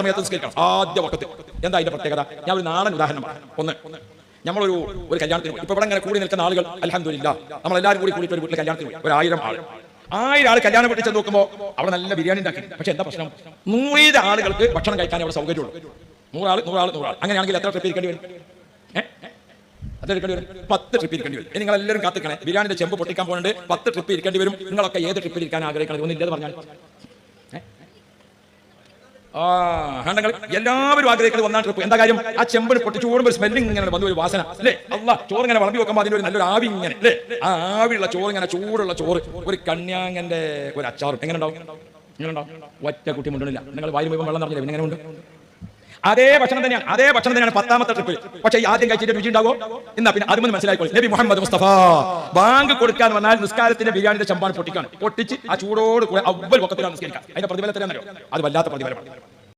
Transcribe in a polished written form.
സമയത്ത് നിസ്കരിക്കണം ആദ്യ വക്കത്ത്. എന്താ അതിന്റെ പ്രത്യേകത? ഞാൻ ഒരു നാടൻ ഉദാഹരണം പറയാം. ഒന്ന്, നമ്മളൊരു കല്യാണത്തിന് പോയി. ഇപ്പൊ ഇവിടെ ഇങ്ങനെ കൂടി നിൽക്കുന്ന ആളുകൾ അൽഹംദുലില്ലാഹ് നമ്മളെല്ലാവരും കൂടിയിട്ട് ഒരു വീട്ടിൽ കല്യാണത്തിന് പോയി. 1000 ആൾ കല്യാണം വീട്ടിൽ ചെന്ന് നോക്കുമ്പോൾ അവിടെ നല്ല ബിരിയാണി ഉണ്ടാക്കി. പക്ഷെ എന്താ പ്രശ്നം? 100 ആളുകൾക്ക് ഭക്ഷണം കഴിക്കാൻ അവിടെ സൗകര്യമുള്ളൂ. 100 ആൾ അങ്ങനെയാണെങ്കിൽ എത്ര ട്രിപ്പ് ഇരിക്കേണ്ടി വരും? 10 ട്രിപ്പ് ഇരിക്കേണ്ടി വരും. നിങ്ങൾ എല്ലാവരും കാത്തിക്കണേ. ബിരിയാണിന്റെ ചെമ്പ് പൊട്ടിക്കാൻ പോകുന്നുണ്ട്. 10 ട്രിപ്പ് ഇരിക്കേണ്ടി വരും. നിങ്ങളൊക്കെ ഏത് ട്രിപ്പിൽ ഇരിക്കാൻ ആഗ്രഹിക്കണം? ഒന്നില്ലെന്ന് പറഞ്ഞാൽ എല്ലാവരും ആഗ്രഹിക്കുന്നത് ഒന്നാം ട്രിപ്പ്. എന്താ കാര്യം? ആ ചെമ്പിന് പൊട്ടിച്ചോടുമ്പോൾ സ്മെല്ലിങ് ഇങ്ങനെ വന്നു, ഒരു വാസന അല്ലേ? അല്ലാഹ് ചോറ് ഇങ്ങനെ വളമ്പി വെക്കുമ്പോൾ അതിന്റെ ഒരു നല്ലൊരു ആവി ഇങ്ങനെ അല്ലേ? ആ ആവിയുള്ള ചോറ്, ഇങ്ങനെ ചൂടുള്ള ചോറ്, ഒരു കണ്യാങ്ങന്റെ ഒരു അച്ചാറും എങ്ങനെ ഉണ്ടാവും? ഇങ്ങനെ ഉണ്ടാവും. ഒറ്റ കുട്ടി മുണ്ടണില്ല. നിങ്ങൾ വായു മുഴുവൻ വെള്ളം നിറഞ്ഞില്ല. ഇങ്ങനെ ഉണ്ട്. അതേ ഭക്ഷണം തന്നെയാണ് 10ാമത്തെ ട്രിപ്പിൽ. പക്ഷേ ആദ്യം കഴിച്ചിട്ട് രുചി ഉണ്ടാവോ? എന്നാ പിന്നെ അതും മനസ്സിലായിക്കോളൂ. നബി മുഹമ്മദ് മുസ്തഫ ബാങ്ക് കൊടുക്കാൻ വന്നാൽ നിസ്കാരത്തിന്റെ ബിരിയാണിയുടെ ചെമ്പാണ് പൊട്ടിച്ച് ആ ചൂടോട് കൂടെ അവ്വൽ വക്കത്തിലാണ് നിസ്കരിക്കുക. അതിന്റെ പ്രതിഫലം തരാന്നറിയോ? അത് വല്ലാത്ത പ്രതിഫലമാണ്.